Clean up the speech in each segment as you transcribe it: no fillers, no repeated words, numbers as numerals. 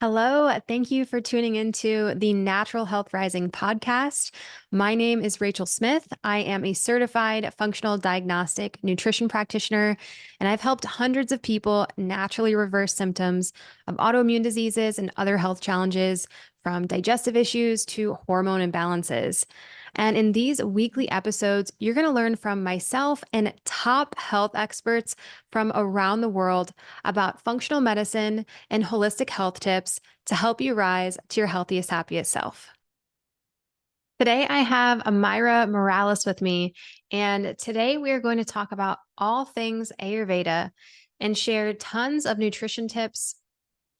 Hello, thank you for tuning into the Natural Health Rising podcast. My name is Rachel Smith. I am a certified functional diagnostic nutrition practitioner, and I've helped hundreds of people naturally reverse symptoms of autoimmune diseases and other health challenges, from digestive issues to hormone imbalances. And in these weekly episodes, you're going to learn from myself and top health experts from around the world about functional medicine and holistic health tips to help you rise to your healthiest, happiest self. Today, I have Amyra Morales with me, and today we are going to talk about all things Ayurveda and share tons of nutrition tips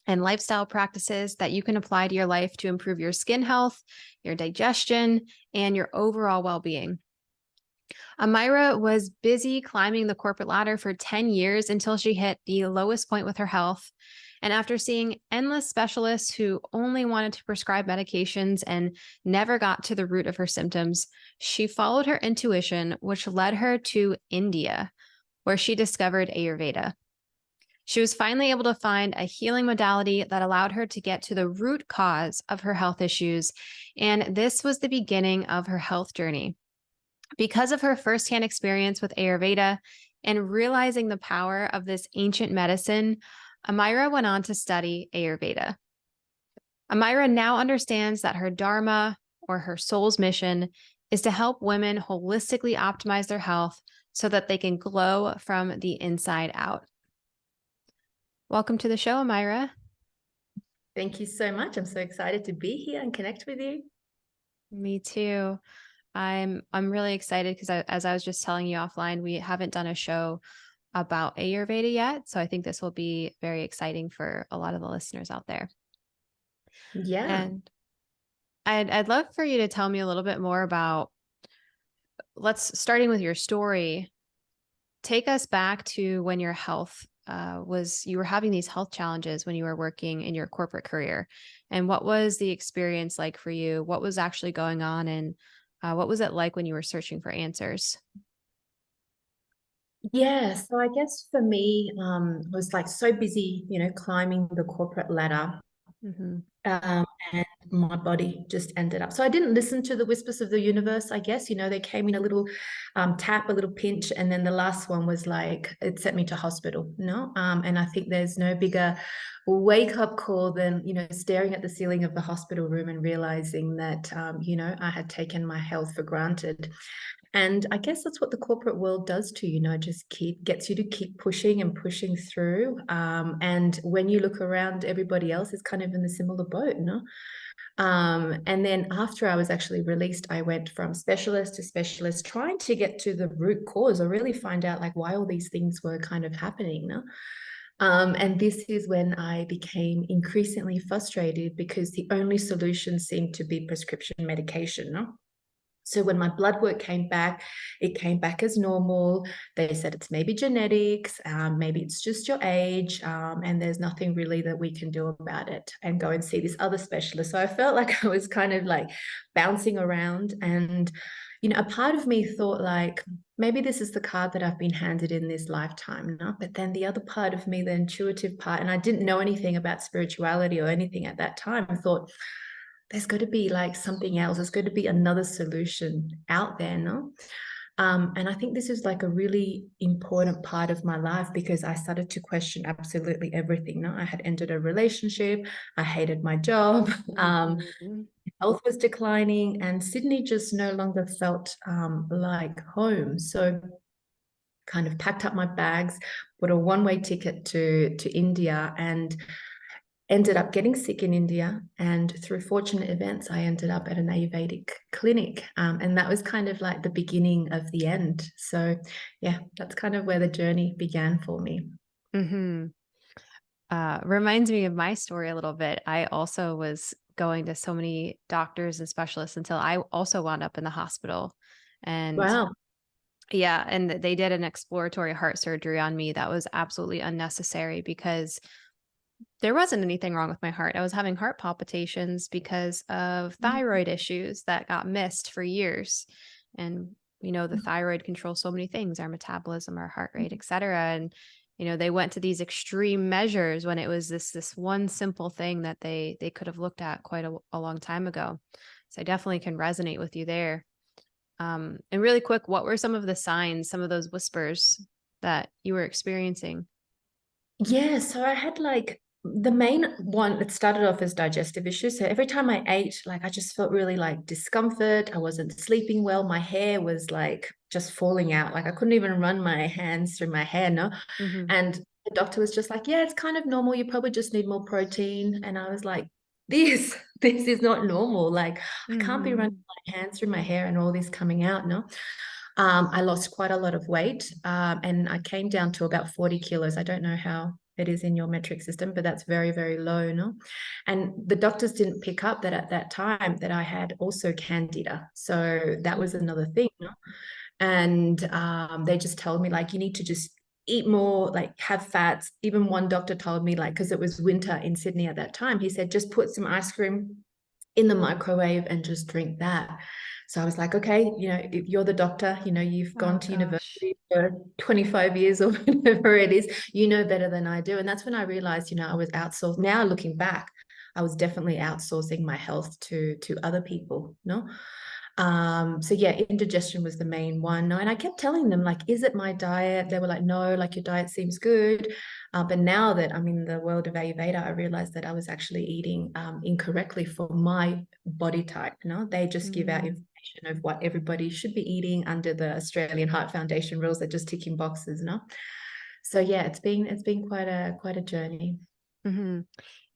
and lifestyle practices that you can apply to your life to improve your skin health, your digestion, and your overall well-being. Amyra was busy climbing the corporate ladder for 10 years until she hit the lowest point with her health. And after seeing endless specialists who only wanted to prescribe medications and never got to the root of her symptoms, she followed her intuition, which led her to India, where she discovered Ayurveda. She was finally able to find a healing modality that allowed her to get to the root cause of her health issues. And this was the beginning of her health journey. Because of her firsthand experience with Ayurveda and realizing the power of this ancient medicine, Amyra went on to study Ayurveda. Amyra now understands that her dharma, or her soul's mission, is to help women holistically optimize their health so that they can glow from the inside out. Welcome to the show, Amyra. Thank you so much. I'm so excited to be here and connect with you. Me too. I'm really excited because as I was just telling you offline, we haven't done a show about Ayurveda yet. So I think this will be very exciting for a lot of the listeners out there. Yeah. And I'd love for you to tell me a little bit more about, starting with your story. Take us back to when your health you were having these health challenges when you were working in your corporate career. And what was the experience like for you? What was actually going on? And what was it like when you were searching for answers? Yeah. So I guess for me, was like so busy, climbing the corporate ladder. Mm-hmm. And my body just ended up. So I didn't listen to the whispers of the universe, I guess. They came in a little tap, a little pinch, and then the last one was like, it sent me to hospital, and I think there's no bigger wake up call than, staring at the ceiling of the hospital room and realizing that, I had taken my health for granted. And I guess that's what the corporate world does to you, just gets you to keep pushing and pushing through. And when you look around, everybody else is kind of in the similar boat, and then after I was actually released, I went from specialist to specialist, trying to get to the root cause or really find out like why all these things were kind of happening. And this is when I became increasingly frustrated because the only solution seemed to be prescription medication. So when my blood work came back, it came back as normal. They said it's maybe genetics, maybe it's just your age, and there's nothing really that we can do about it, and go and see this other specialist. So I felt like I was kind of like bouncing around, and a part of me thought like, maybe this is the card that I've been handed in this lifetime. But then the other part of me, the intuitive part, and I didn't know anything about spirituality or anything at that time, I thought, there's got to be like something else. There's got to be another solution out there, no? And I think this is like a really important part of my life because I started to question absolutely everything. No, I had ended a relationship. I hated my job. Health was declining, and Sydney just no longer felt like home. So kind of packed up my bags, bought a one-way ticket to India, and ended up getting sick in India. And through fortunate events, I ended up at an Ayurvedic clinic. And that was kind of like the beginning of the end. So yeah, that's kind of where the journey began for me. Mm-hmm. Reminds me of my story a little bit. I also was going to so many doctors and specialists until I also wound up in the hospital. And Wow. yeah, and they did an exploratory heart surgery on me that was absolutely unnecessary because there wasn't anything wrong with my heart. I was having heart palpitations because of thyroid issues that got missed for years. And the thyroid controls so many things, our metabolism, our heart rate, et cetera. And they went to these extreme measures when it was this one simple thing that they could have looked at quite a long time ago. So I definitely can resonate with you there. And really quick, what were some of the signs, some of those whispers that you were experiencing? Yeah, so I had like the main one that started off as digestive issues. So every time I ate, like I just felt really like discomfort. I wasn't sleeping well. My hair was like just falling out. Like I couldn't even run my hands through my hair, no. Mm-hmm. And the doctor was just like, yeah, it's kind of normal. You probably just need more protein. And I was like, this, this is not normal. Like I can't be running Mm-hmm. my hands through my hair and all this coming out, no. I lost quite a lot of weight, and I came down to about 40 kilos. I don't know how it is in your metric system, but that's very, very low, no? And the doctors didn't pick up that at that time that I had also candida. So that was another thing, no? And they just told me like, you need to just eat more, like have fats. Even one doctor told me like, because it was winter in Sydney at that time, he said, just put some ice cream in the microwave and just drink that. So I was like, okay, if you're the doctor, you've Oh gone to gosh. university for 25 years or whatever it is, you know better than I do. And that's when I realized, I was outsourced. Now looking back, I was definitely outsourcing my health to other people, no? So yeah, indigestion was the main one. And I kept telling them, like, is it my diet? They were like, no, like your diet seems good. But now that I'm in the world of Ayurveda, I realized that I was actually eating incorrectly for my body type. They just give out Mm-hmm. information of what everybody should be eating under the Australian Heart Foundation rules. They're just ticking boxes, no? So yeah, it's been quite a journey.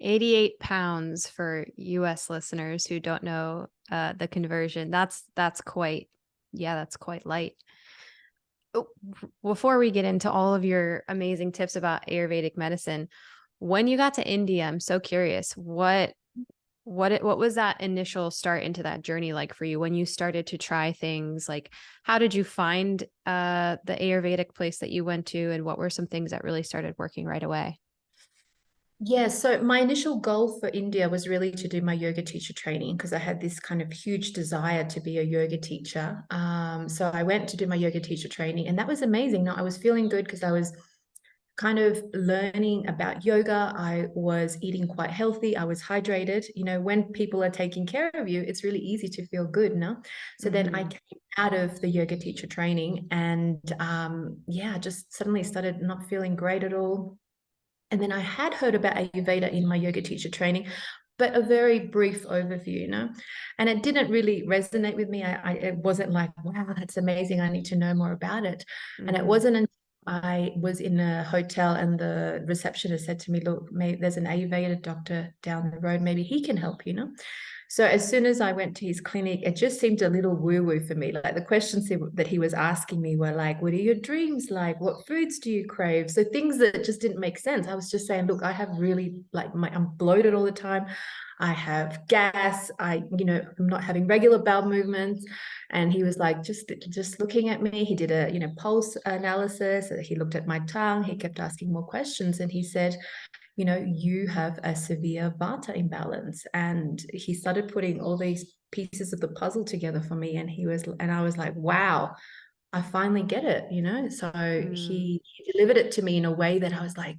88 pounds for US listeners who don't know the conversion. That's quite, yeah, that's quite light. Oh, before we get into all of your amazing tips about Ayurvedic medicine, when you got to India, I'm so curious, what was that initial start into that journey like for you when you started to try things? Like how did you find the Ayurvedic place that you went to, and what were some things that really started working right away? Yeah, so my initial goal for India was really to do my yoga teacher training because I had this kind of huge desire to be a yoga teacher. So I went to do my yoga teacher training, and that was amazing. Now, I was feeling good because I was kind of learning about yoga. I was eating quite healthy. I was hydrated. When people are taking care of you, it's really easy to feel good, no? So then I Mm-hmm. came out of the yoga teacher training and yeah, just suddenly started not feeling great at all. And then I had heard about Ayurveda in my yoga teacher training, but a very brief overview. And it didn't really resonate with me. It wasn't like, wow, that's amazing. I need to know more about it. And it Mm-hmm. wasn't until I was in a hotel and the receptionist said to me, look, there's an Ayurveda doctor down the road. Maybe he can help. So as soon as I went to his clinic, it just seemed a little woo-woo for me. Like the questions that he was asking me were like, what are your dreams like? What foods do you crave? So things that just didn't make sense. I was just saying, look, I have really like I'm bloated all the time. I have gas. I'm not having regular bowel movements. And he was like, just looking at me. He did a, pulse analysis. He looked at my tongue. He kept asking more questions. And he said, you have a severe vata imbalance. And he started putting all these pieces of the puzzle together for me. And I was like, wow, I finally get it. So Mm-hmm. he delivered it to me in a way that I was like,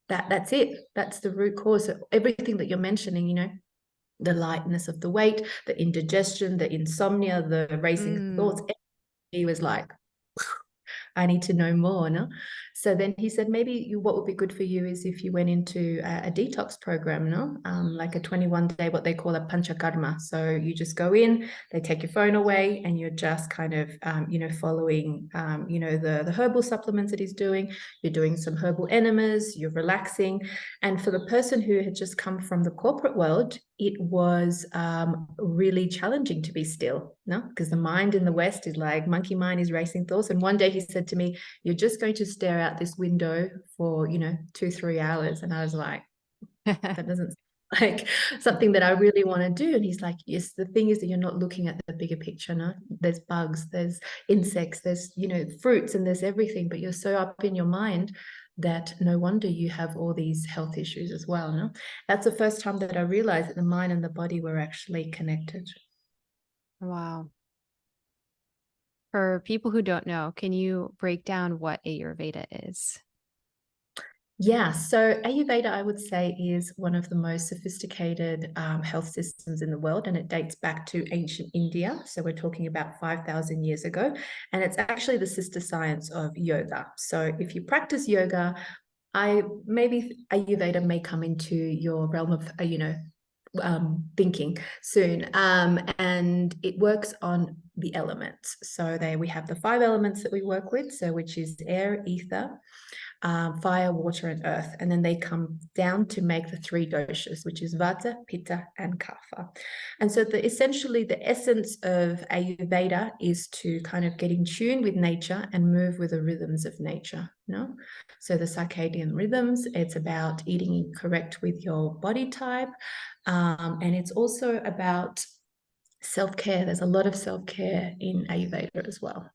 that's it. That's the root cause of everything that you're mentioning, the lightness of the weight, the indigestion, the insomnia, the racing thoughts. He was like, I need to know more. No? So then he said, maybe what would be good for you is if you went into a detox program, no? Like a 21-day, what they call a Panchakarma. So you just go in, they take your phone away, and you're just kind of, following, the herbal supplements that he's doing. You're doing some herbal enemas, you're relaxing. And for the person who had just come from the corporate world, it was really challenging to be still, no? Because the mind in the West is like monkey mind is racing thoughts. And one day he said to me, you're just going to stare out this window for, 2, 3 hours. And I was like, that doesn't like something that I really want to do. And he's like, yes, the thing is that you're not looking at the bigger picture. No, there's bugs, there's insects, there's, fruits, and there's everything, but you're so up in your mind that no wonder you have all these health issues as well. No, that's the first time that I realized that the mind and the body were actually connected. Wow. For people who don't know, can you break down what Ayurveda is? Yeah, so Ayurveda, I would say, is one of the most sophisticated health systems in the world, and it dates back to ancient India. So we're talking about 5,000 years ago, and it's actually the sister science of yoga. So if you practice yoga, I maybe Ayurveda may come into your realm of, thinking soon. And it works on the elements. So there we have the five elements that we work with, so which is air, ether, fire, water, and earth. And then they come down to make the three doshas, which is vata, pitta, and kapha. And so essentially the essence of Ayurveda is to kind of get in tune with nature and move with the rhythms of nature. No? So the circadian rhythms, it's about eating correct with your body type. And it's also about self-care. There's a lot of self-care in Ayurveda as well.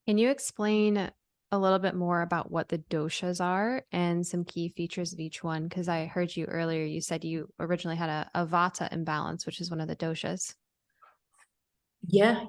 Can you explain a little bit more about what the doshas are and some key features of each one? Because I heard you earlier, you said you originally had a vata imbalance, which is one of the doshas. Yeah.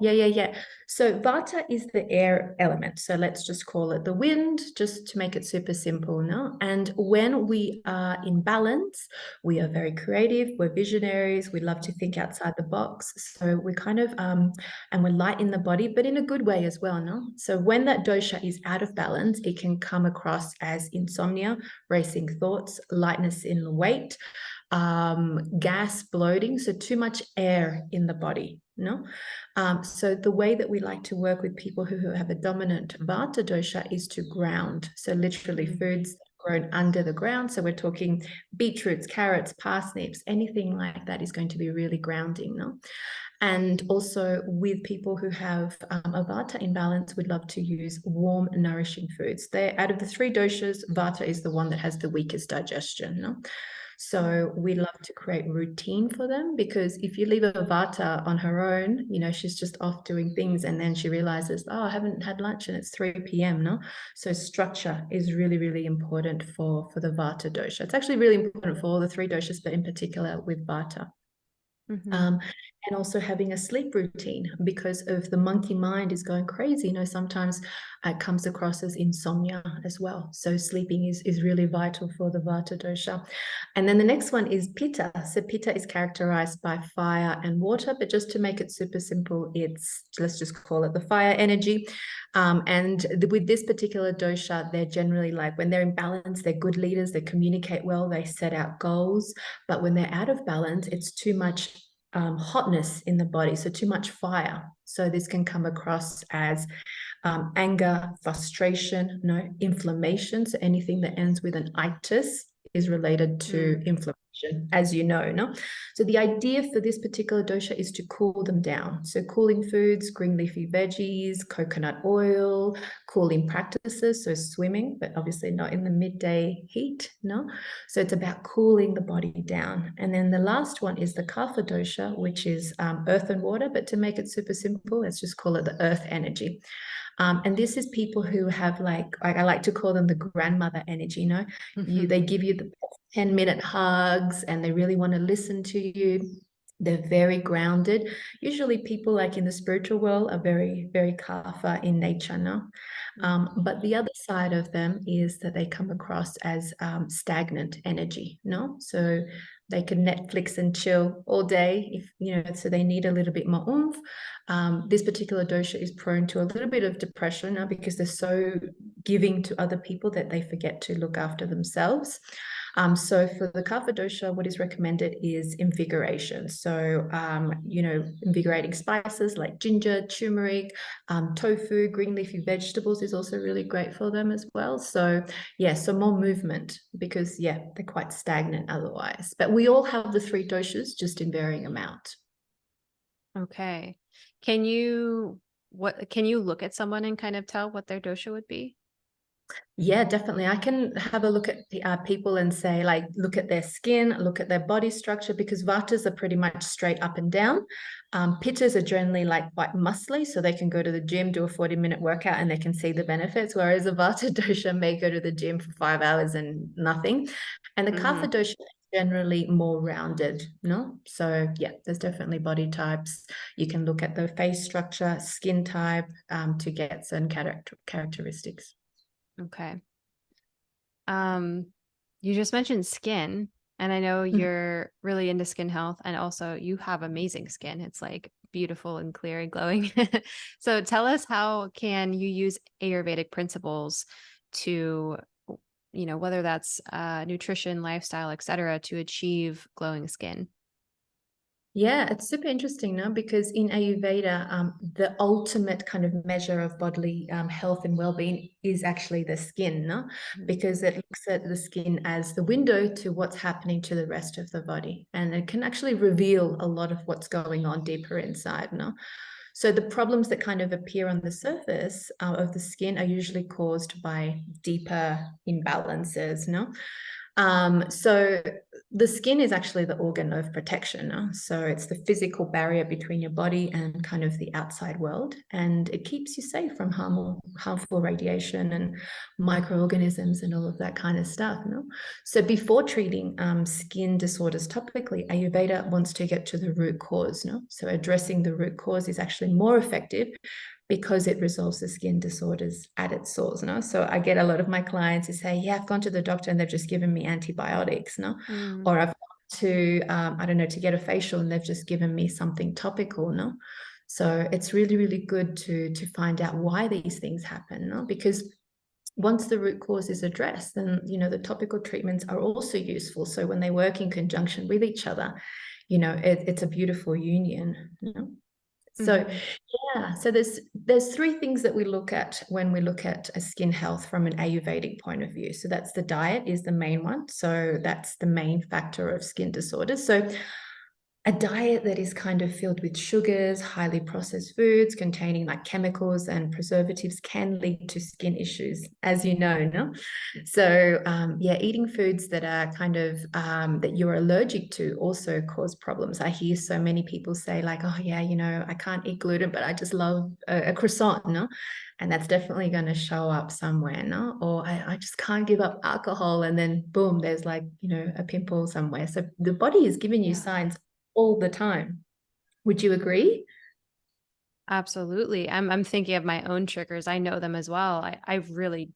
So Vata is the air element. So let's just call it the wind, just to make it super simple, no? And when we are in balance, we are very creative, we're visionaries, we love to think outside the box. So we kind of and we're light in the body, but in a good way as well, no? So when that dosha is out of balance, it can come across as insomnia, racing thoughts, lightness in the weight, gas, bloating, so too much air in the body, no? So the way that we like to work with people who have a dominant vata dosha is to ground. So literally foods grown under the ground. So we're talking beetroots, carrots, parsnips, anything like that is going to be really grounding, no? And also with people who have a vata imbalance, we'd love to use warm, nourishing foods. They're out of the three doshas, vata is the one that has the weakest digestion, no? So we love to create routine for them, because if you leave a vata on her own, she's just off doing things, and then she realizes, oh, I haven't had lunch and it's 3 p.m. No, so structure is really, really important for the vata dosha. It's actually really important for all the three doshas, but in particular with vata. Mm-hmm. And also having a sleep routine, because of the monkey mind is going crazy. Sometimes it comes across as insomnia as well. So sleeping is really vital for the vata dosha. And then the next one is pitta. So pitta is characterized by fire and water, but just to make it super simple, let's just call it the fire energy. And with this particular dosha, they're generally like, when they're in balance, they're good leaders, they communicate well, they set out goals. But when they're out of balance, it's too much hotness in the body, so too much fire. So this can come across as anger, frustration, inflammation. So anything that ends with an itis is related to inflammation, as you know, no? So the idea for this particular dosha is to cool them down. So cooling foods, green leafy veggies, coconut oil, cooling practices, so swimming, but obviously not in the midday heat, no? So it's about cooling the body down. And then the last one is the kapha dosha, which is earth and water, but to make it super simple, let's just call it the earth energy. And this is people who have like I like to call them the grandmother energy, they give you the 10-minute hugs, and they really want to listen to you. They're very grounded. Usually people like in the spiritual world are very, very kapha in nature, no? But the other side of them is that they come across as stagnant energy, no? So they can Netflix and chill all day, so they need a little bit more oomph. This particular dosha is prone to a little bit of depression now, because they're so giving to other people that they forget to look after themselves. So for the kapha dosha, what is recommended is invigoration. So, invigorating spices like ginger, turmeric, tofu, green leafy vegetables is also really great for them as well. So yeah, so more movement, because they're quite stagnant otherwise. But we all have the three doshas, just in varying amount. Okay. Can you look at someone and kind of tell what their dosha would be? Yeah, definitely. I can have a look at people and say, like, look at their skin, look at their body structure, because vatas are pretty much straight up and down. Pittas are generally like quite muscly, so they can go to the gym, do a 40-minute workout, and they can see the benefits, whereas a vata dosha may go to the gym for 5 hours and nothing. And the kapha dosha is generally more rounded, no? So yeah, there's definitely body types. You can look at the face structure, skin type, to get certain characteristics. Okay. You just mentioned skin, and I know Mhm. you're really into skin health, and also you have amazing skin. It's like beautiful and clear and glowing. So tell us, how can you use Ayurvedic principles to, whether that's nutrition, lifestyle, etc., to achieve glowing skin? Yeah, it's super interesting now because in Ayurveda, the ultimate kind of measure of bodily health and well-being is actually the skin, no? Mhm. Because it looks at the skin as the window to what's happening to the rest of the body, and it can actually reveal a lot of what's going on deeper inside, no? So the problems that kind of appear on the surface of the skin are usually caused by deeper imbalances, no? So the skin is actually the organ of protection. So it's the physical barrier between your body and kind of the outside world. And it keeps you safe from harmful radiation and microorganisms and all of that kind of stuff. So before treating skin disorders topically, Ayurveda wants to get to the root cause. So addressing the root cause is actually more effective because it resolves the skin disorders at its source. So I get a lot of my clients who say, yeah, I've gone to the doctor and they've just given me antibiotics, Mm, or I've gone to, I don't know, to get a facial and they've just given me something topical, So it's really, really good to find out why these things happen, because once the root cause is addressed, then, the topical treatments are also useful. So when they work in conjunction with each other, it's a beautiful union. So mhm. yeah, so there's three things that we look at when we look at a skin health from an Ayurvedic point of view. So that's the diet is the main one. So that's the main factor of skin disorders. So a diet that is kind of filled with sugars, highly processed foods containing like chemicals and preservatives can lead to skin issues, as you know, no? So yeah, eating foods that are kind of that you're allergic to also cause problems. I hear so many people say like, oh yeah, I can't eat gluten, but I just love a croissant, no? And that's definitely going to show up somewhere, no? Or I just can't give up alcohol, and then boom, there's like, a pimple somewhere. So the body is giving you Yeah. signs all the time. Would you agree? Absolutely. I'm thinking of my own triggers. I know them as well. I really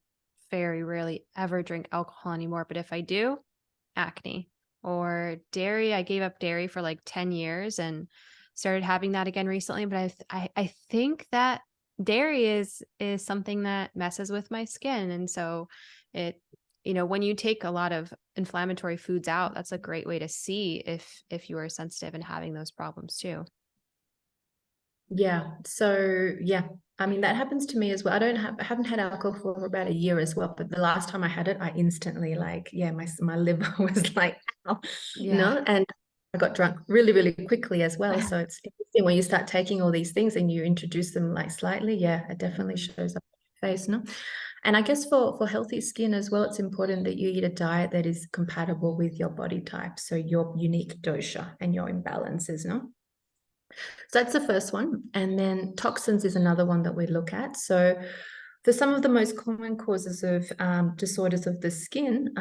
very rarely ever drink alcohol anymore, but if I do, acne or dairy. I gave up dairy for like 10 years and started having that again recently, but I think that dairy is something that messes with my skin, and so it when you take a lot of inflammatory foods out, that's a great way to see if you are sensitive and having those problems too. Yeah. So yeah, I mean that happens to me as well. I haven't had alcohol for about a year as well, but the last time I had it, I instantly like, yeah, my liver was like, ow, Yeah. and I got drunk really, really quickly as well. So it's interesting when you start taking all these things and you introduce them like slightly, yeah, it definitely Mhm. shows up on your face, no? And I guess for healthy skin as well, it's important that you eat a diet that is compatible with your body type, so your unique dosha and your imbalances, no? So that's the first one. And then toxins is another one that we look at. So for some of the most common causes of disorders of the skin,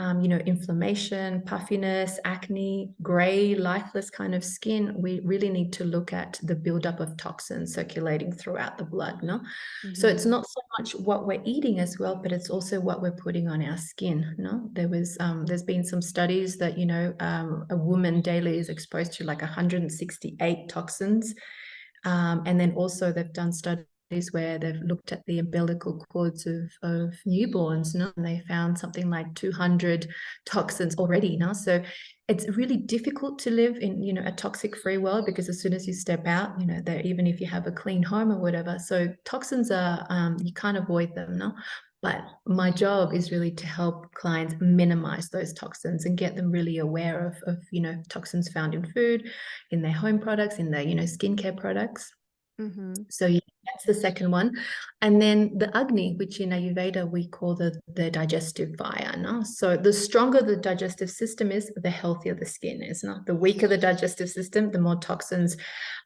inflammation, puffiness, acne, gray, lifeless kind of skin, we really need to look at the buildup of toxins circulating throughout the blood. No, so it's Mhm. not so much what we're eating as well, but it's also what we're putting on our skin. No, there's been some studies that a woman daily is exposed to like 168 toxins, and then also they've done studies where they've looked at the umbilical cords of newborns, and they found something like 200 toxins already. So it's really difficult to live in, a toxic free world, because as soon as you step out, that even if you have a clean home or whatever, so toxins are, you can't avoid them. But my job is really to help clients minimize those toxins and get them really aware of toxins found in food, in their home products, in their, skincare products. Mhm. So yeah, that's the second one. And then the Agni, which in Ayurveda we call the digestive fire. No? So the stronger the digestive system is, the healthier the skin is. No? The weaker the digestive system, the more toxins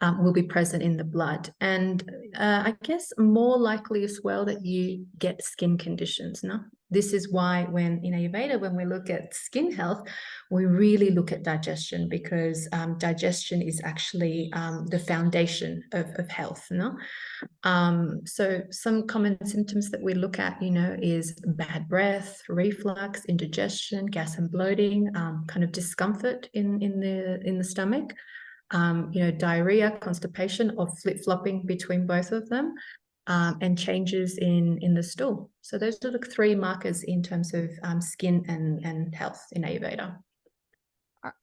will be present in the blood. And I guess more likely as well that you get skin conditions. No? This is why when in Ayurveda, when we look at skin health, we really look at digestion, because digestion is actually the foundation of health. No? So some common symptoms that we look at, is bad breath, reflux, indigestion, gas and bloating, kind of discomfort in the stomach, diarrhea, constipation, or flip-flopping between both of them, and changes in the stool. So those are the three markers in terms of skin and health in Ayurveda.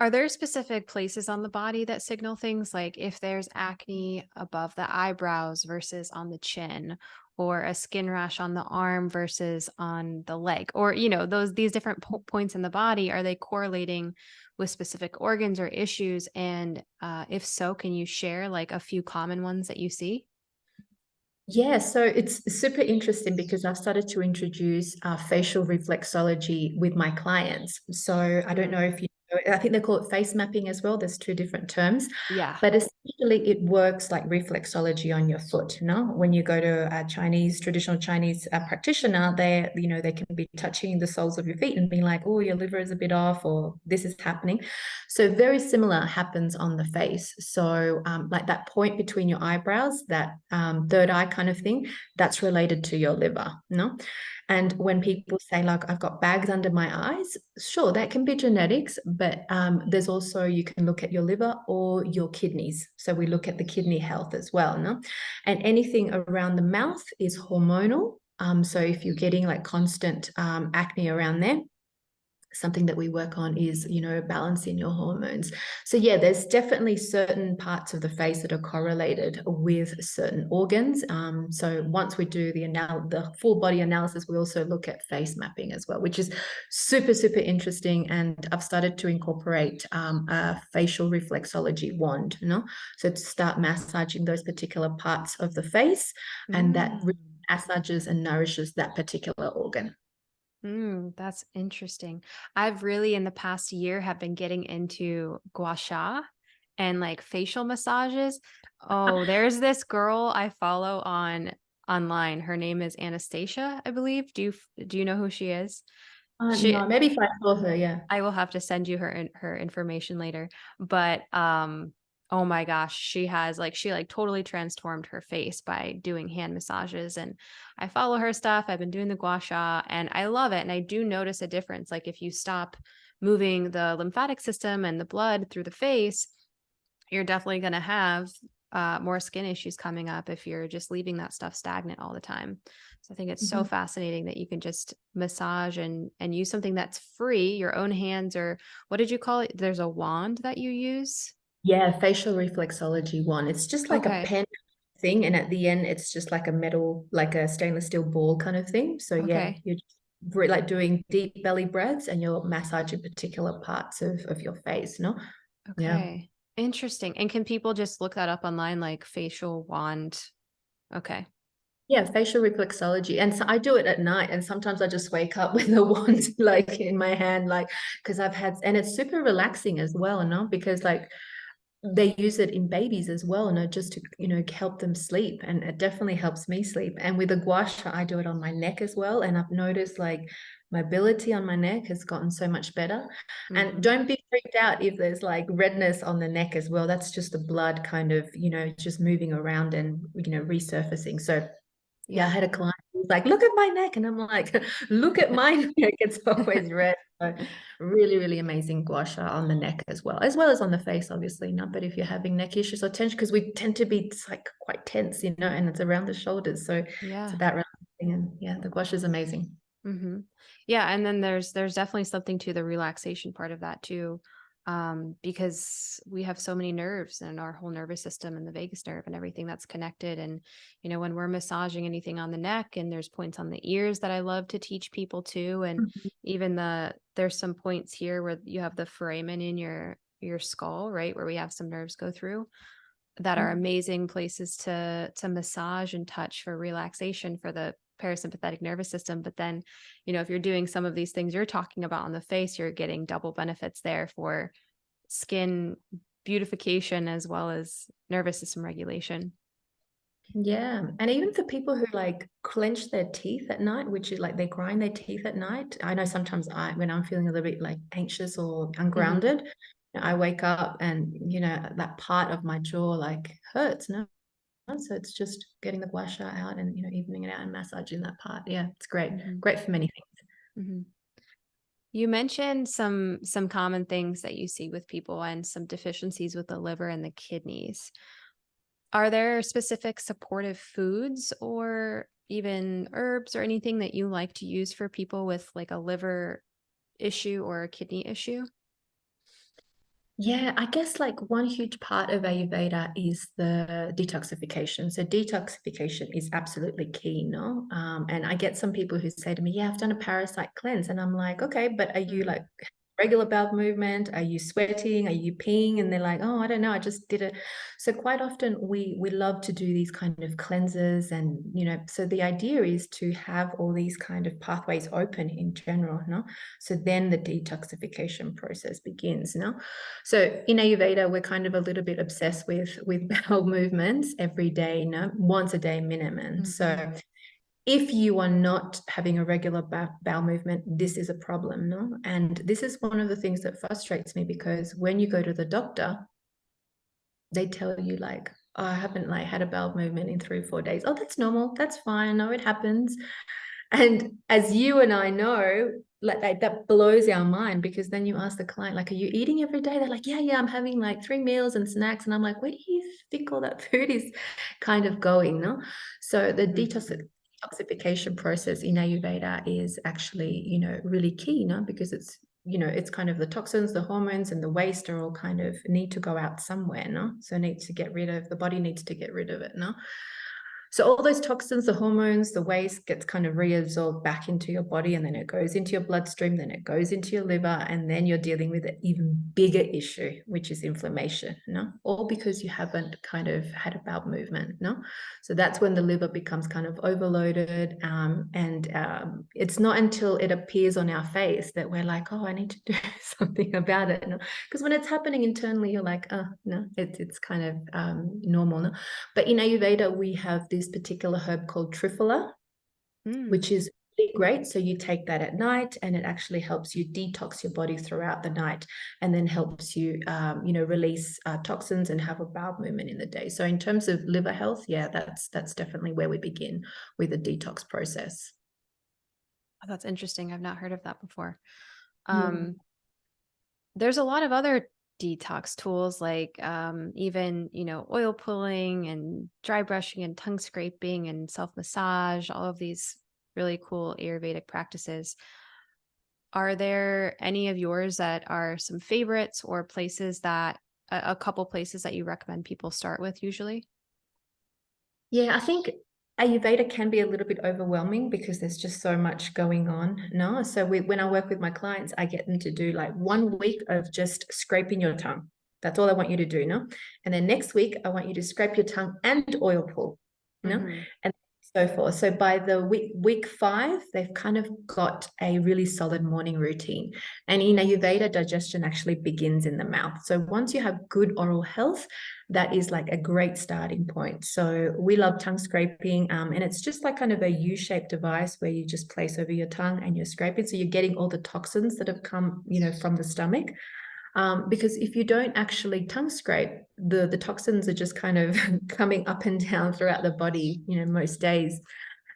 Are there specific places on the body that signal things, like if there's acne above the eyebrows versus on the chin, or a skin rash on the arm versus on the leg, or these different points in the body, are they correlating with specific organs or issues? And if so, can you share like a few common ones that you see? Yeah, so it's super interesting because I've started to introduce facial reflexology with my clients. So I don't know Mm, if you know, I think they call it face mapping as well. There's two different terms, yeah. but essentially it works like reflexology on your foot. When you go to a traditional Chinese practitioner, they can be touching the soles of your feet and being like, oh, your liver is a bit off, or this is happening. So very similar happens on the face. So like that point between your eyebrows, that third eye kind of thing, that's related to your liver, no? And when people say, like, I've got bags under my eyes, sure, that can be genetics, but there's also, you can look at your liver or your kidneys. So we look at the kidney health as well, no? And anything around the mouth is hormonal. So if you're getting like constant acne around there, something that we work on is balancing your hormones. So yeah, there's definitely certain parts of the face that are correlated with certain organs. So once we do the full body analysis, we also look at face mapping as well, which is super, super interesting. And I've started to incorporate a facial reflexology wand, so to start massaging those particular parts of the face, and that Mm. massages and nourishes that particular organ. That's interesting. I've really in the past year have been getting into gua sha and like facial massages. Oh, there's this girl I follow online. Her name is Anastasia, I believe. Do you know who she is? She No, maybe if I saw her, yeah. I will have to send you her information later. But oh my gosh, she totally transformed her face by doing hand massages. And I follow her stuff. I've been doing the gua sha and I love it. And I do notice a difference. Like if you stop moving the lymphatic system and the blood through the face, you're definitely going to have more skin issues coming up if you're just leaving that stuff stagnant all the time. So I think it's so Mhm. fascinating that you can just massage and use something that's free, your own hands, or what did you call it? There's a wand that you use. Yeah, facial reflexology one. It's just like a Okay. pen thing, and at the end, it's just like a metal, like a stainless steel ball kind of thing. So yeah, Okay. you're just like doing deep belly breaths, and you're massaging particular parts of your face, no? Yeah. Okay. Interesting. And can people just look that up online, like facial wand? Okay. Yeah, facial reflexology. And so I do it at night, and sometimes I just wake up with a wand like in my hand, like because and it's super relaxing as well, no? Because like they use it in babies as well, just to help them sleep, and it definitely helps me sleep. And with the gua sha, I do it on my neck as well, and I've noticed like mobility on my neck has gotten so much better. And Hmm. don't be freaked out if there's like redness on the neck as well. That's just the blood kind of just moving around and resurfacing. So yeah, I Yeah. had a client who was like, look at my neck. And I'm like, look at my neck. It's always red. So really, really amazing gua sha on the neck as well as on the face, obviously. Not, but if you're having neck issues or tension, because we tend to be like quite tense, and it's around the shoulders. So it's Yeah. about relaxing. And yeah, the gua sha is amazing. Hmm. Yeah, and then there's definitely something to the relaxation part of that too, because we have so many nerves in our whole nervous system and the vagus nerve and everything that's connected. And when we're massaging anything on the neck, and there's points on the ears that I love to teach people too, and Mhm. even there's some points here where you have the foramen in your skull, right, where we have some nerves go through that are amazing places to massage and touch for relaxation for the parasympathetic nervous system. But then, if you're doing some of these things you're talking about on the face, you're getting double benefits there for skin beautification as well as nervous system regulation. Yeah. And even for people who like clench their teeth at night, which is like they grind their teeth at night. I know sometimes when I'm feeling a little bit like anxious or Mm-hmm. ungrounded, I wake up and, that part of my jaw like hurts. No. So it's just getting the gua sha out and, evening it out and massaging that part. Yeah, it's great. Mm-hmm. Great for many things. Mm-hmm. You mentioned some common things that you see with people and some deficiencies with the liver and the kidneys. Are there specific supportive foods or even herbs or anything that you like to use for people with like a liver issue or a kidney issue? Yeah, I guess like one huge part of Ayurveda is the detoxification. So detoxification is absolutely key, no? And I get some people who say to me, "Yeah, I've done a parasite cleanse," and I'm like, "Okay, but are you Mm. like regular bowel movement? Are you sweating? Are you peeing?" And they're like, "Oh, I don't know. I just did it." So quite often we love to do these kind of cleanses, and so the idea is to have all these kind of pathways open in general, no? So then the detoxification process begins, no? So in Ayurveda, we're kind of a little bit obsessed with bowel movements every day, once a day minimum. Mm-hmm. So if you are not having a regular bowel movement, this is a problem, no? And this is one of the things that frustrates me, because when you go to the doctor, they tell you like, "Oh, I haven't like had a bowel movement in 3 or 4 days." Oh, that's normal. That's fine. No, it happens. And as you and I know, like that blows our mind, because then you ask the client, like, "Are you eating every day?" They're like, "Yeah, I'm having like 3 meals and snacks." And I'm like, "Where do you think all that food is kind of going?" No? So the detoxification process in Ayurveda is actually, really key, no? Because it's kind of the toxins, the hormones, and the waste are all kind of need to go out somewhere, no? So the body needs to get rid of it, no? So all those toxins, the hormones, the waste gets kind of reabsorbed back into your body, and then it goes into your bloodstream, then it goes into your liver, and then you're dealing with an even bigger issue, which is inflammation, no? All because you haven't kind of had a bowel movement, no? So that's when the liver becomes kind of overloaded, and it's not until it appears on our face that we're like, "Oh, I need to do something about it," no? Because when it's happening internally, you're like, "Oh, no, it's kind of normal," no? But in Ayurveda, we have this particular herb called Triphala, Mm. which is really great. So you take that at night, and it actually helps you detox your body throughout the night, and then helps you, release toxins and have a bowel movement in the day. So in terms of liver health, yeah, that's definitely where we begin with the detox process. Oh, that's interesting. I've not heard of that before. Yeah. Um, there's a lot of other detox tools like even, oil pulling and dry brushing and tongue scraping and self massage, all of these really cool Ayurvedic practices. Are there any of yours that are some favorites or places that a couple places that you recommend people start with usually? Yeah, I think Ayurveda can be a little bit overwhelming because there's just so much going on. No, so when I work with my clients, I get them to do like 1 week of just scraping your tongue. That's all I want you to do, no? And then next week, I want you to scrape your tongue and oil pull, Mm-hmm. and so forth. So by the week 5, they've kind of got a really solid morning routine. And in Ayurveda, digestion actually begins in the mouth. So once you have good oral health, that is like a great starting point. So we love tongue scraping, and it's just like kind of a U-shaped device where you just place over your tongue and you're scraping. So you're getting all the toxins that have come, from the stomach. Because if you don't actually tongue scrape, the toxins are just kind of coming up and down throughout the body, most days.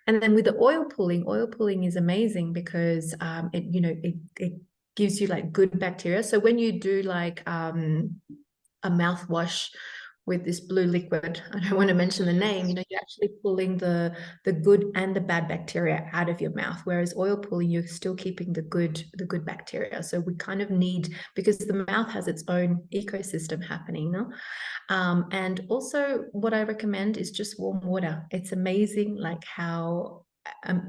And then with the oil pulling is amazing because it gives you like good bacteria. So when you do like a mouthwash with this blue liquid, I don't want to mention the name, you're actually pulling the good and the bad bacteria out of your mouth, whereas oil pulling, you're still keeping the good bacteria. So we kind of need, because the mouth has its own ecosystem happening, no? And also what I recommend is just warm water. It's amazing like how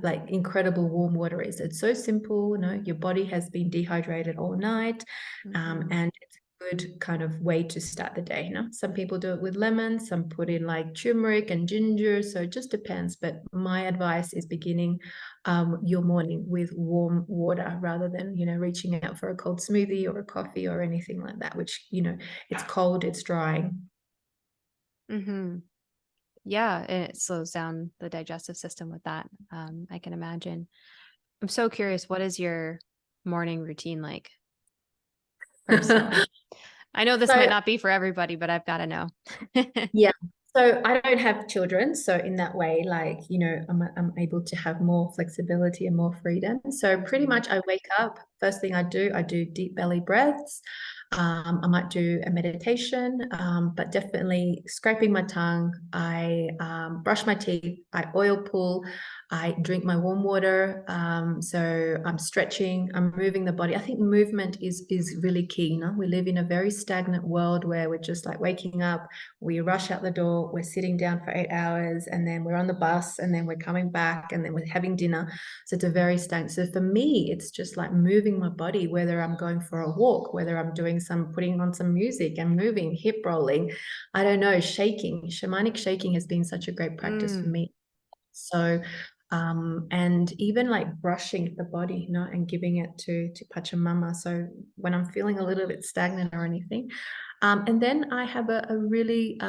like incredible warm water is. It's so simple, your body has been dehydrated all night, Mm-hmm. and it's good kind of way to start the day. Some people do it with lemon, some put in like turmeric and ginger, so it just depends. But my advice is beginning your morning with warm water rather than reaching out for a cold smoothie or a coffee or anything like that, which it's cold, it's drying. Mm-hmm. Yeah, and it slows down the digestive system with that. I can imagine. I'm so curious, what is your morning routine like personally? I know this might So not be for everybody, but I've got to know. yeah. So I don't have children. So in that way, like, I'm able to have more flexibility and more freedom. So pretty Mhm. much I wake up, first thing I do deep belly breaths. I might do a meditation, but definitely scraping my tongue. I brush my teeth. I oil pull. I drink my warm water. So I'm stretching. I'm moving the body. I think movement is really key. We live in a very stagnant world where we're just like waking up, we rush out the door, we're sitting down for 8 hours, and then we're on the bus, and then we're coming back, and then we're having dinner. So it's a very stagnant. So for me, it's just like moving my body, whether I'm going for a walk, whether I'm doing putting on some music and moving, hip rolling, I don't know, shaking. Shamanic shaking has been such a great practice for Mm. me. So, and even like brushing the body, and giving it to Pachamama. So when I'm feeling a little bit stagnant or anything. And then I have a really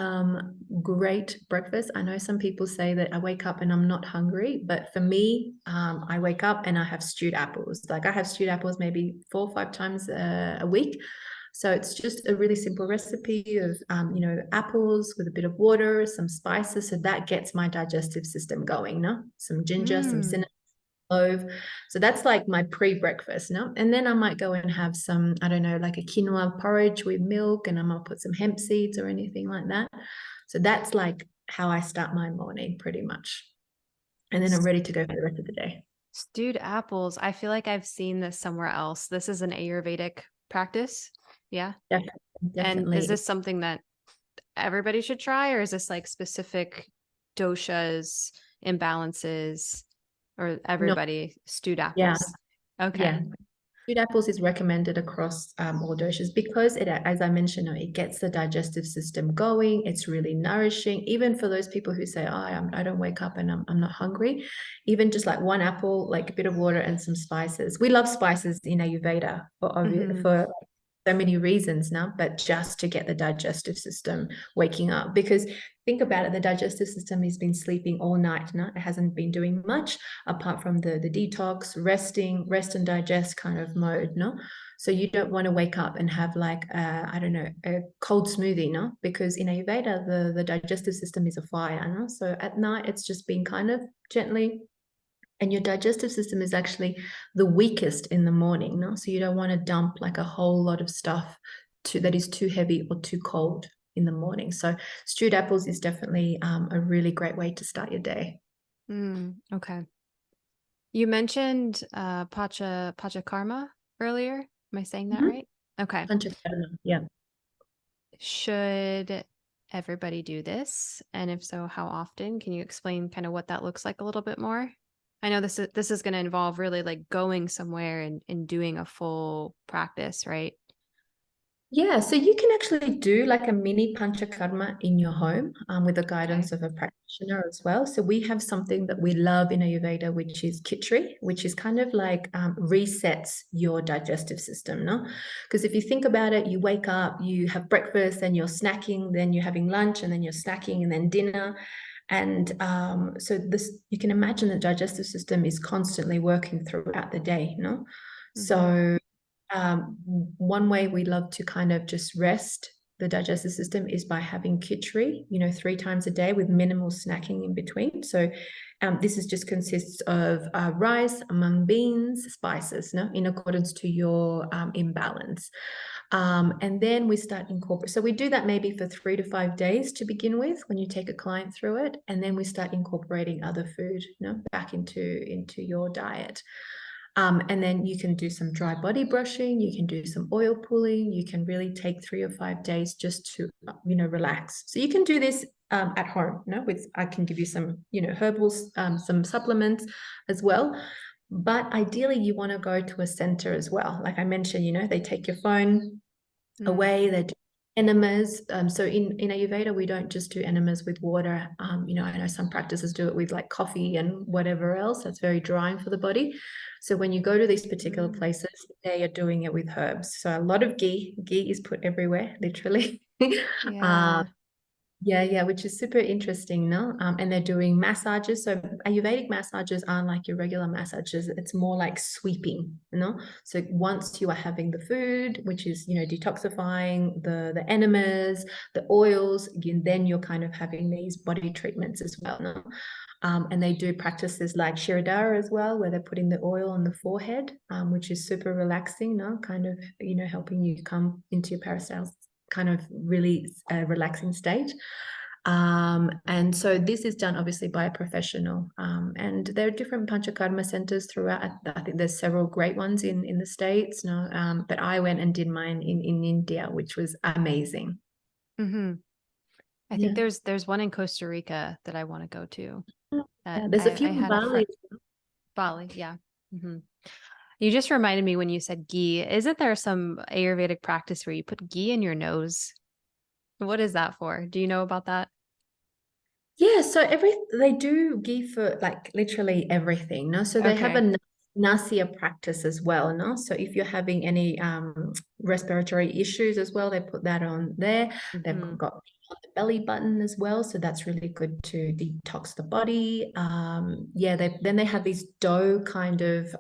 great breakfast. I know some people say that I wake up and I'm not hungry, but for me, I wake up and I have stewed apples. Like I have stewed apples maybe 4 or 5 times a week. So it's just a really simple recipe of, apples with a bit of water, some spices. So that gets my digestive system going, no? Some ginger, some Mm. cinnamon, clove. So that's like my pre-breakfast, no? And then I might go and have some, I don't know, like a quinoa porridge with milk, and I might put some hemp seeds or anything like that. So that's like how I start my morning pretty much. And then I'm ready to go for the rest of the day. Stewed apples. I feel like I've seen this somewhere else. This is an Ayurvedic practice. Yeah. Definitely, And is definitely. this something that everybody should try, or is this like specific doshas, imbalances, or No, everybody stewed yeah, apples? Okay. yeah. Stewed apples is recommended across all doshas because it, as I mentioned, it gets the digestive system going. It's really nourishing, even for those people who say, "Oh, I don't wake up and I'm not hungry." Even just like one apple, like a bit of water and some spices. We love spices in Ayurveda Hmm. for so many reasons now, but just to get the digestive system waking up. Because think about it, the digestive system has been sleeping all night now. It hasn't been doing much apart from the detox, rest and digest kind of mode, no? So you don't want to wake up and have like I don't know, a cold smoothie, no? Because in Ayurveda, the digestive system is a fire, no? So at night it's just been kind of gently, and your digestive system is actually the weakest in the morning, no? So you don't want to dump like a whole lot of stuff that is too heavy or too cold in the morning. So stewed apples is definitely a really great way to start your day. Okay. You mentioned Panchakarma earlier. Am I saying that Mhm. right? Okay. Panchakarma, yeah. Should everybody do this? And if so, how often? Can you explain kind of what that looks like a little bit more? I know this is going to involve really like going somewhere and doing a full practice, right? Yeah, so you can actually do like a mini panchakarma in your home with the Okay. guidance of a practitioner as well. So we have something that we love in Ayurveda, which is khichdi, which is kind of like resets your digestive system, no? Because if you think about it, you wake up, you have breakfast, then you're snacking, then you're having lunch, and then you're snacking, and then dinner. And so this, you can imagine the digestive system is constantly working throughout the day, no? Hmm. So one way we love to kind of just rest the digestive system is by having khichdi, 3 times a day with minimal snacking in between. So this is just consists of rice, mung beans, spices, no, in accordance to your imbalance. And then we start incorporating. So we do that maybe for 3 to 5 days to begin with when you take a client through it, and then we start incorporating other food, back into your diet. And then you can do some dry body brushing, you can do some oil pulling, you can really take 3 or 5 days just to, relax. So you can do this at home, with, I can give you some, herbals, some supplements as well. But ideally, you want to go to a center as well. Like I mentioned, they take your phone Mm. away, they do enemas. So in Ayurveda, we don't just do enemas with water. I know some practices do it with like coffee and whatever else. That's very drying for the body. So when you go to these particular Mm. places, they are doing it with herbs. So a lot of ghee is put everywhere, literally. uh, Yeah. Yeah, which is super interesting, no? And they're doing massages. So Ayurvedic massages aren't like your regular massages. It's more like sweeping, So once you are having the food, which is, detoxifying the enemas, the oils, then you're kind of having these body treatments as well, no? And they do practices like Shirodara as well, where they're putting the oil on the forehead, which is super relaxing, no? Kind of, helping you come into your peristalsis kind of really relaxing state. And so this is done obviously by a professional. And there are different Panchakarma centers throughout. I think there's several great ones in the States, but I went and did mine in India, which was amazing. Mm-hmm. I think Yeah. there's one in Costa Rica that I want to go to. That There's a I few in had a friend, Bali. Bali, yeah. Mm-hmm. You just reminded me when you said ghee. Isn't there some Ayurvedic practice where you put ghee in your nose? What is that for? Do you know about that? Yeah, so they do give for like literally everything, no? So they have Okay. a nasya practice as well, no? So if you're having any respiratory issues as well, they put that on there. They've Mm-hmm. got on the belly button as well, so that's really good to detox the body. Yeah, they have these dough kind of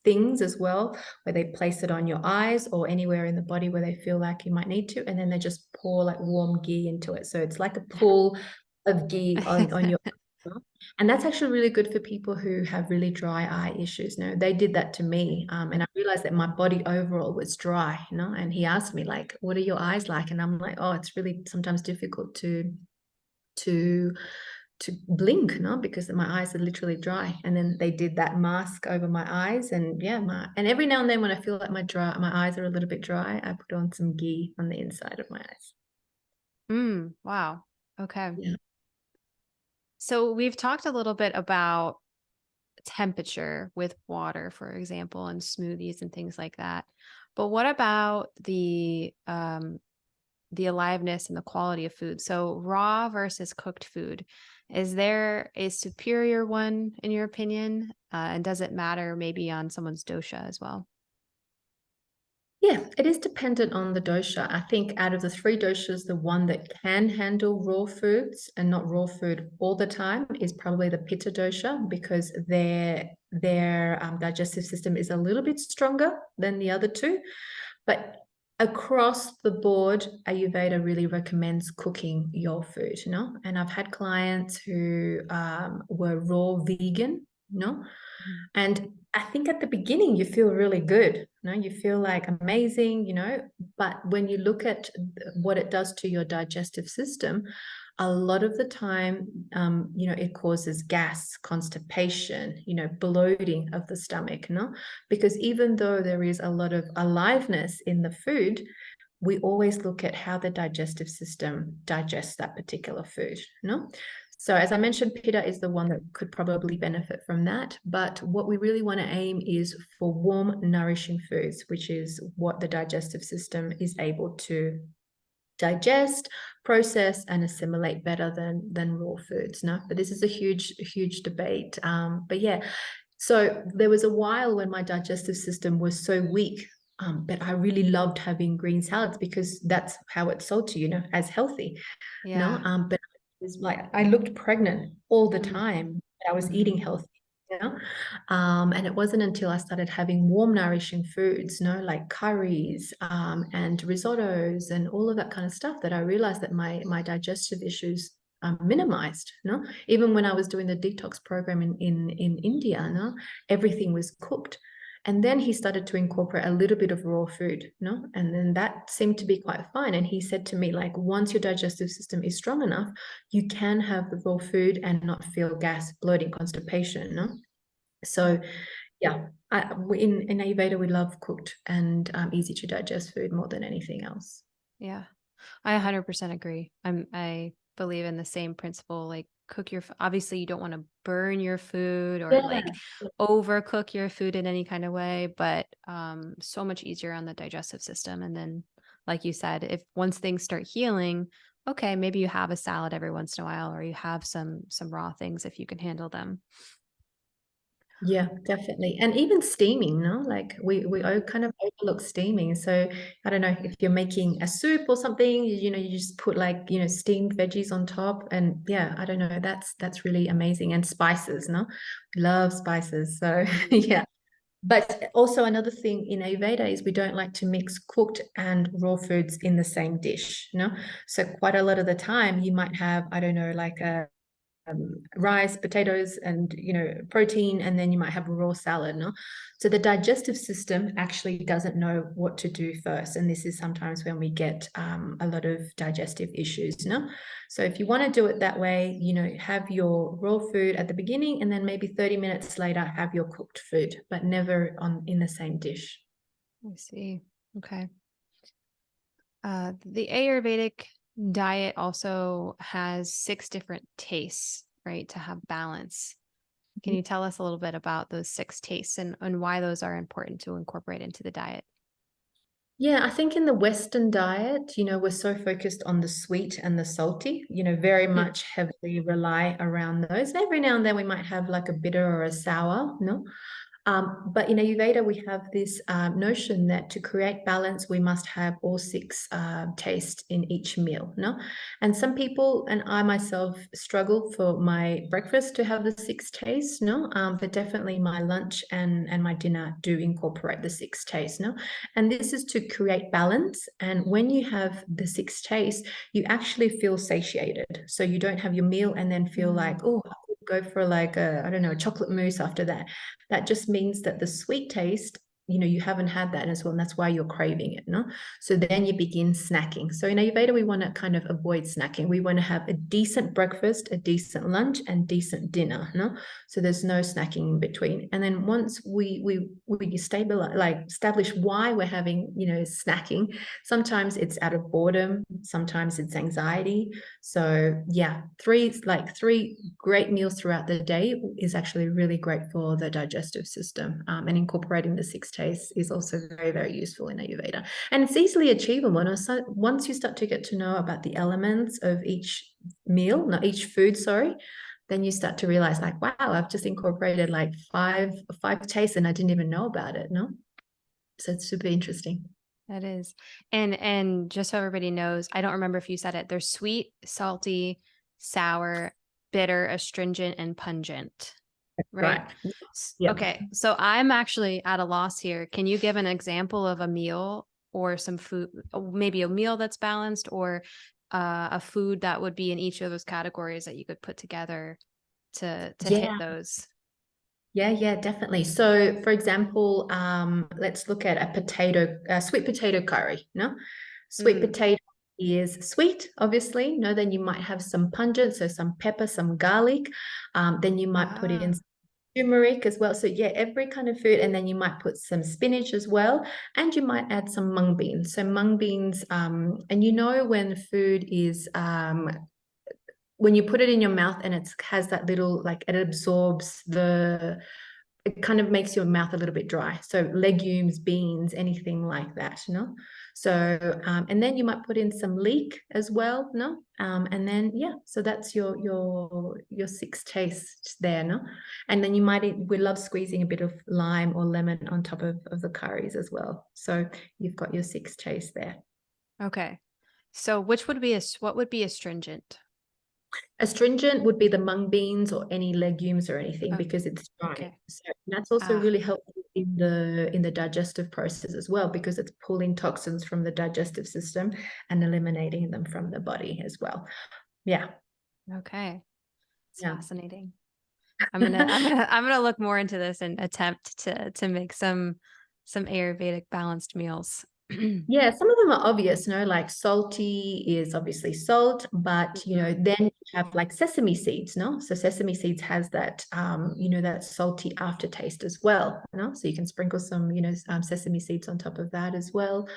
things as well, where they place it on your eyes or anywhere in the body where they feel like you might need to, and then they just pour like warm ghee into it. So it's like a pool of ghee on your and that's actually really good for people who have really dry eye issues. They did that to me, and I realized that my body overall was dry. And he asked me like, "What are your eyes like?" And I'm like, "Oh, it's really sometimes difficult to to blink, because my eyes are literally dry." And then they did that mask over my eyes, and yeah, and every now and then when I feel like my eyes are a little bit dry, I put on some ghee on the inside of my eyes. Wow. Okay. Yeah. So we've talked a little bit about temperature with water, for example, and smoothies and things like that. But what about the aliveness and the quality of food? So raw versus cooked food. Is there a superior one in your opinion? And does it matter maybe on someone's dosha as well? Yeah, it is dependent on the dosha. I think out of the three doshas, the one that can handle raw foods and not raw food all the time is probably the pitta dosha, because their digestive system is a little bit stronger than the other two. But across the board, Ayurveda really recommends cooking your food, And I've had clients who were raw vegan, Mhm. and I think at the beginning you feel really good, you feel like amazing, but when you look at what it does to your digestive system, a lot of the time, it causes gas, constipation, bloating of the stomach, because even though there is a lot of aliveness in the food, we always look at how the digestive system digests that particular food, So as I mentioned, pitta is the one that could probably benefit from that. But what we really want to aim is for warm, nourishing foods, which is what the digestive system is able to digest, process, and assimilate better than raw foods. But this is a huge debate. But yeah, so there was a while when my digestive system was so weak, but I really loved having green salads because that's how it's sold to you, as healthy. Yeah. But it was like I looked pregnant all the Mm-hmm. time, but I was Mm-hmm. eating healthy. And it wasn't until I started having warm, nourishing foods, like curries, and risottos and all of that kind of stuff, that I realized that my digestive issues minimized. Even when I was doing the detox program in India, everything was cooked. And then he started to incorporate a little bit of raw food, and then that seemed to be quite fine. And he said to me, like, once your digestive system is strong enough, you can have the raw food and not feel gas, bloating, constipation, So yeah, in Ayurveda, we love cooked and easy to digest food more than anything else. Yeah. I 100% agree. I believe in the same principle, like cook your, obviously you don't want to burn your food or Yeah. like overcook your food in any kind of way, but so much easier on the digestive system. And then, like you said, if once things start healing, okay, maybe you have a salad every once in a while, or you have some raw things if you can handle them. Yeah, definitely. And even steaming, no? Like kind of overlook steaming. So I don't know if you're making a soup or something, you just put like, steamed veggies on top. And yeah, I don't know. That's really amazing. And spices, no? Love spices. So Mhm. yeah. But also another thing in Ayurveda is we don't like to mix cooked and raw foods in the same dish, So quite a lot of the time you might have, I don't know, like a rice, potatoes, and protein, and then you might have a raw salad. No, so the digestive system actually doesn't know what to do first, and this is sometimes when we get a lot of digestive issues. No, so if you want to do it that way, have your raw food at the beginning, and then maybe 30 minutes later have your cooked food, but never on in the same dish. I see. Okay. The Ayurvedic diet also has 6 different tastes, right, to have balance. Can you tell us a little bit about those 6 tastes and why those are important to incorporate into the diet? Yeah, I think in the Western diet, we're so focused on the sweet and the salty, very Hmm. much heavily rely around those. Every now and then we might have like a bitter or a sour, no? But in Ayurveda, we have this notion that to create balance, we must have all 6 tastes in each meal. No, and some people and I myself struggle for my breakfast to have the 6 tastes. No, but definitely my lunch and my dinner do incorporate the 6 tastes. No, and this is to create balance. And when you have the 6 tastes, you actually feel satiated. So you don't have your meal and then feel like, Mm. oh, I could go for like I don't know, a chocolate mousse after that. That just means that the sweet taste, you haven't had that as well, and that's why you're craving it, no? So then you begin snacking. So in Ayurveda, we want to kind of avoid snacking. We want to have a decent breakfast, a decent lunch, and decent dinner, no? So there's no snacking in between. And then once we stabilize, like establish why we're having, snacking, sometimes it's out of boredom, sometimes it's anxiety. So yeah, three great meals throughout the day is actually really great for the digestive system. And incorporating the 6 tastes is also very, very useful in Ayurveda. And it's easily achievable. And so once you start to get to know about the elements of each meal, not each food, sorry, then you start to realize like, wow, I've just incorporated like five tastes and I didn't even know about it, no? So it's super interesting. That is. And just so everybody knows, I don't remember if you said it. There's sweet, salty, sour, bitter, astringent, and pungent, right? Right. Yeah. Okay. So I'm actually at a loss here. Can you give an example of a meal or some food, maybe a meal that's balanced or a food that would be in each of those categories that you could put together to hit Yeah. those? Yeah, definitely. So, for example, let's look at a sweet potato curry. No, sweet Mm. potato is sweet, obviously. No, then you might have some pungent, so some pepper, some garlic. Then you might put in Ah. some turmeric as well. So yeah, every kind of food, and then you might put some spinach as well, and you might add some mung beans. So mung beans, and when food is when you put it in your mouth and it has that little like it absorbs it kind of makes your mouth a little bit dry. So legumes, beans, anything like that, So and then you might put in some leek as well, and then yeah, so that's your 6 tastes there, and then we love squeezing a bit of lime or lemon on top of the curries as well. So you've got your 6 tastes there. Okay. So which would be what would be astringent? Astringent would be the mung beans or any legumes or anything Oh, because it's dry. okay. So that's also Ah, really helpful in the digestive process as well because it's pulling toxins from the digestive system and eliminating them from the body as well. Yeah. okay. It's Yeah. fascinating. I'm gonna look more into this and attempt to make some Ayurvedic balanced meals. Yeah, some of them are obvious, like salty is obviously salt, but Mhm. then you have like sesame seeds, no? So sesame seeds has that that salty aftertaste as well, So you can sprinkle some, sesame seeds on top of that as well.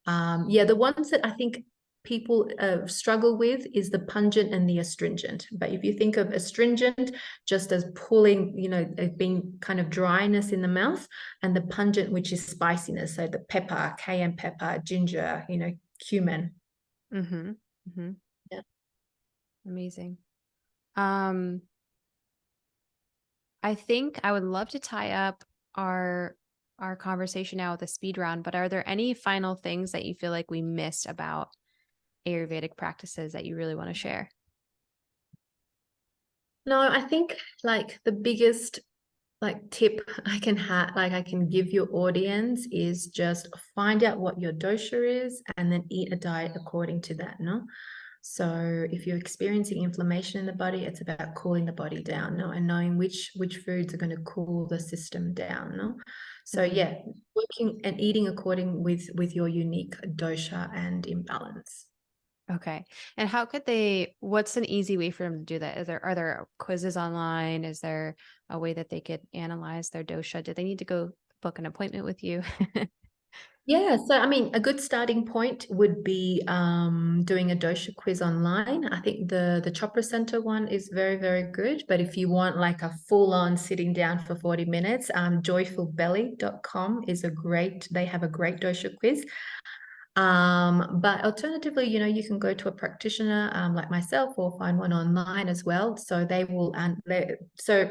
Yeah, the ones that I think people struggle with is the pungent and the astringent. But if you think of astringent just as pulling, it being kind of dryness in the mouth, and the pungent, which is spiciness, so the pepper, cayenne pepper, ginger, cumin. Mm-hmm. Mm-hmm. Yeah. Amazing. Um, I think I would love to tie up our conversation now with a speed round, but are there any final things that you feel like we missed about Ayurvedic practices that you really want to share? No, I think like the biggest like tip I can have, like I can give your audience is just find out what your dosha is and then eat a diet according to that, no? So if you're experiencing inflammation in the body, it's about cooling the body down, no? And knowing which foods are going to cool the system down, no? So Mhm. yeah, working and eating according with your unique dosha and imbalance. Okay. And how could what's an easy way for them to do that? Are there quizzes online? Is there a way that they could analyze their dosha? Do they need to go book an appointment with you? Yeah, so I mean, a good starting point would be doing a dosha quiz online. I think the Chopra Center one is very, very good. But if you want like a full-on sitting down for 40 minutes, joyfulbelly.com is they have a great dosha quiz. But alternatively, you can go to a practitioner like myself or find one online as well. So they will, so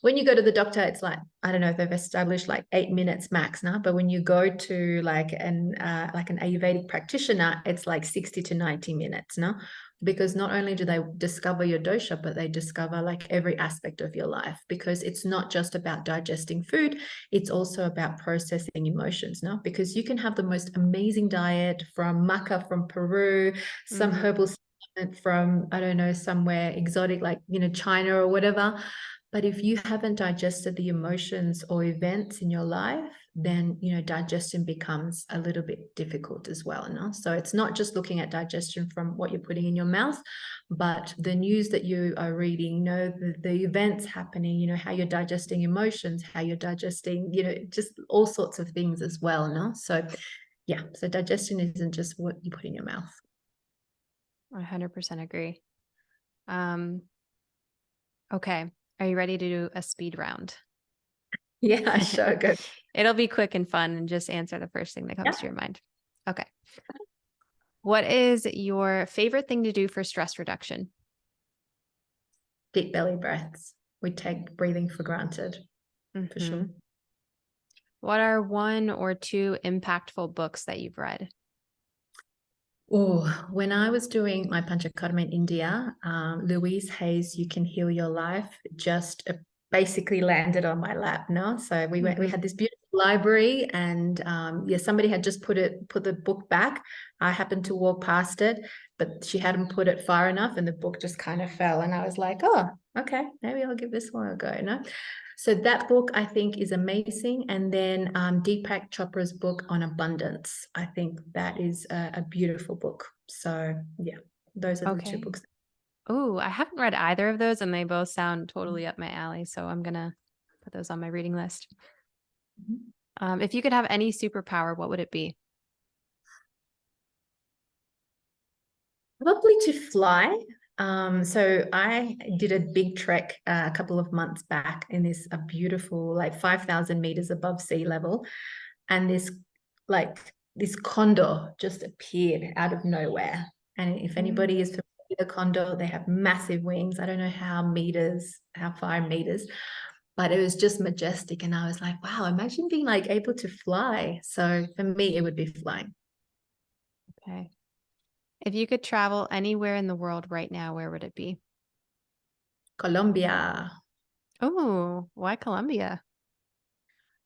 when you go to the doctor, it's like, I don't know if they've established like 8 minutes max now, but when you go to like an Ayurvedic practitioner, it's like 60 to 90 minutes now. Because not only do they discover your dosha, but they discover like every aspect of your life, because it's not just about digesting food, it's also about processing emotions, no? Because you can have the most amazing diet from maca from Peru, some Mm, herbal supplement from, I don't know, somewhere exotic like, China or whatever. But if you haven't digested the emotions or events in your life, then, digestion becomes a little bit difficult as well, no? So it's not just looking at digestion from what you're putting in your mouth, but the news that you are reading, the events happening, how you're digesting emotions, how you're digesting, just all sorts of things as well, no? So yeah, so digestion isn't just what you put in your mouth. I 100% agree. Um, okay. Are you ready to do a speed round? Yeah, sure, go. It'll be quick and fun and just answer the first thing that comes to Yeah, your mind. Okay. What is your favorite thing to do for stress reduction? deep belly breaths. We take breathing for granted, for sure. Hmm. What are one or two impactful books that you've read? Oh, when I was doing my Panchakarma in India, Louise Hay's "You Can Heal Your Life" just basically landed on my lap. No, so we Hmm. had this beautiful library, and yeah, somebody had just put the book back. I happened to walk past it, but she hadn't put it far enough, and the book just kind of fell. And I was like, oh, okay, maybe I'll give this one a go. No, so that book I think is amazing. And then Deepak Chopra's book on abundance, I think that is a beautiful book. So yeah, those are the two Okay. books. Oh, I haven't read either of those and they both sound totally up my alley. So I'm going to put those on my reading list. Mhm. If you could have any superpower, what would it be? Probably to fly. So I did a big trek a couple of months back in this a beautiful like 5,000 meters above sea level, and this condor just appeared out of nowhere. And if anybody is Mm. familiar with a condor, they have massive wings. I don't know how far in meters, but it was just majestic. And I was like, wow, imagine being like able to fly. So for me, it would be flying. Okay. If you could travel anywhere in the world right now, where would it be? Colombia. Oh, why Colombia?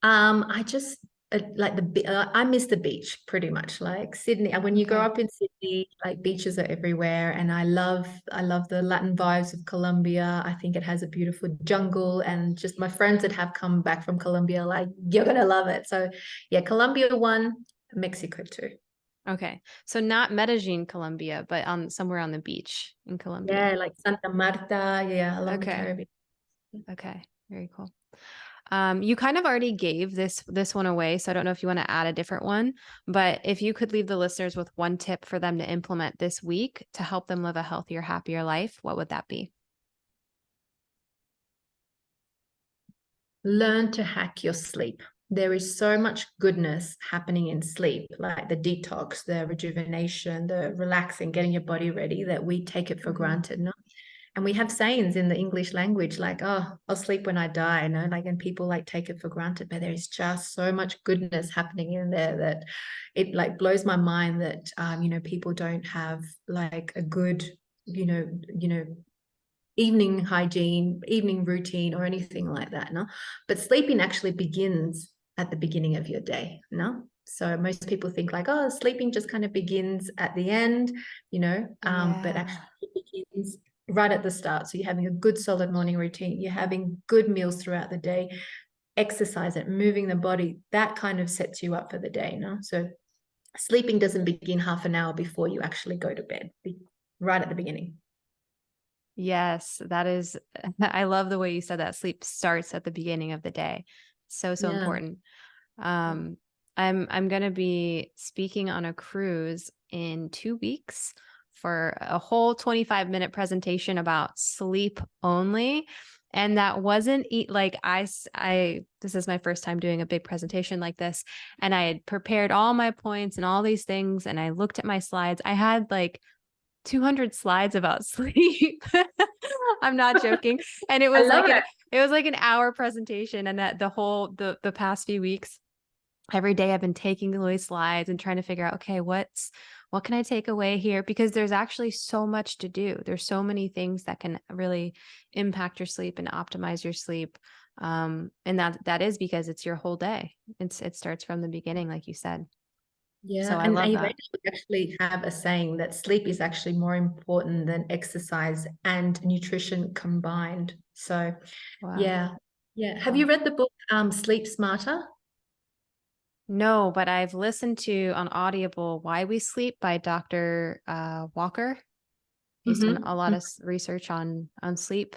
I just I miss the beach pretty much. Like Sydney, and when you grow Okay. up in Sydney, like beaches are everywhere, and I love the Latin vibes of Colombia. I think it has a beautiful jungle, and just my friends that have come back from Colombia, like you're gonna love it. So yeah, Colombia one, Mexico two. Okay. So not Medellin, Colombia, but on somewhere on the beach in Colombia. Yeah, like Santa Marta, yeah, along the Okay. Caribbean. Okay. Very cool. You kind of already gave this one away, so I don't know if you want to add a different one, but if you could leave the listeners with one tip for them to implement this week to help them live a healthier, happier life, what would that be? Learn to hack your sleep. There is so much goodness happening in sleep, like the detox, the rejuvenation, the relaxing, getting your body ready, that we take it for Mhm. granted. No? And we have sayings in the English language like, oh, I'll sleep when I die, like, and people like take it for granted, but there is just so much goodness happening in there that it like blows my mind that, people don't have like a good, evening hygiene, evening routine, or anything like that. No, but sleeping actually begins at the beginning of your day. No, so most people think like, oh, sleeping just kind of begins at the end, but actually it begins right at the start. So you're having a good solid morning routine, you're having good meals throughout the day, exercise it, moving the body, that kind of sets you up for the day. No, so sleeping doesn't begin half an hour before you actually go to bed, right at the beginning. Yes, that is, I love the way you said that sleep starts at the beginning of the day. So Yeah. important. I'm going to be speaking on a cruise in 2 weeks for a whole 25-minute presentation about sleep only. And that wasn't like this is my first time doing a big presentation like this. And I had prepared all my points and all these things. And I looked at my slides. I had like 200 slides about sleep. I'm not joking. And it was it was like an hour presentation. And that the past few weeks, every day I've been taking away slides and trying to figure out, okay, what can I take away here? Because there's actually so much to do. There's so many things that can really impact your sleep and optimize your sleep. And that is because it's your whole day. It starts from the beginning, like you said. Yeah, so I and love Ayurveda that. actually have a saying that sleep is actually more important than exercise and nutrition combined. So, Wow. yeah. Have you read the book Sleep Smarter? No, but I've listened to on Audible Why We Sleep by Dr. Walker. He's done a lot of research on sleep.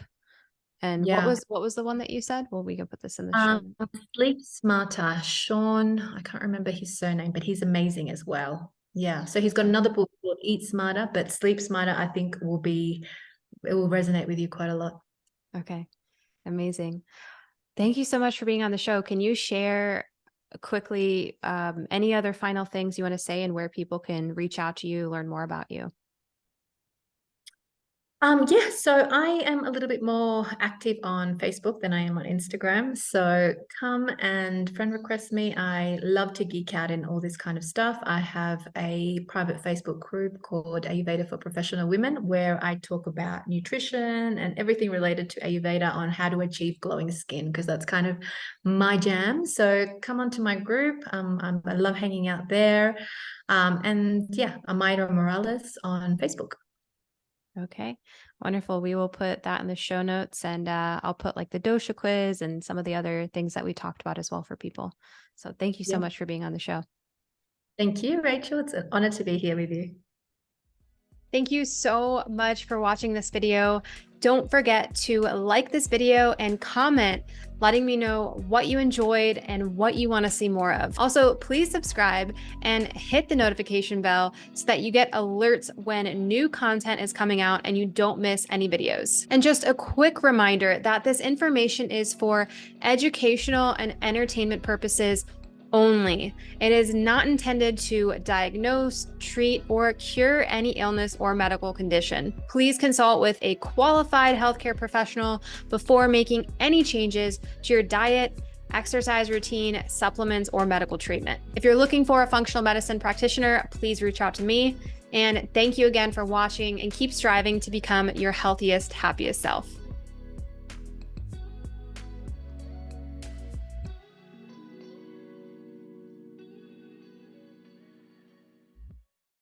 And Yeah. what was the one that you said? Well, we can put this in the show. Sleep Smarter, Sean, I can't remember his surname, but he's amazing as well. Yeah. So he's got another book called Eat Smarter, but Sleep Smarter, I think it will resonate with you quite a lot. Okay. Amazing. Thank you so much for being on the show. Can you share quickly any other final things you want to say and where people can reach out to you, learn more about you? So I am a little bit more active on Facebook than I am on Instagram. So come and friend request me. I love to geek out in all this kind of stuff. I have a private Facebook group called Ayurveda for Professional Women, where I talk about nutrition and everything related to Ayurveda on how to achieve glowing skin, because that's kind of my jam. So come onto my group. I love hanging out there. Amayra Morales on Facebook. Okay, wonderful. We will put that in the show notes, and I'll put like the dosha quiz and some of the other things that we talked about as well for people. So thank you so much for being on the show. Thank you, Rachel. It's an honor to be here with you. Thank you so much for watching this video. Don't forget to like this video and comment, letting me know what you enjoyed and what you want to see more of. Also, please subscribe and hit the notification bell so that you get alerts when new content is coming out and you don't miss any videos. And just a quick reminder that this information is for educational and entertainment purposes only. It is not intended to diagnose, treat, or cure any illness or medical condition. Please consult with a qualified healthcare professional before making any changes to your diet, exercise routine, supplements, or medical treatment. If you're looking for a functional medicine practitioner, please reach out to me. And thank you again for watching, and keep striving to become your healthiest, happiest self.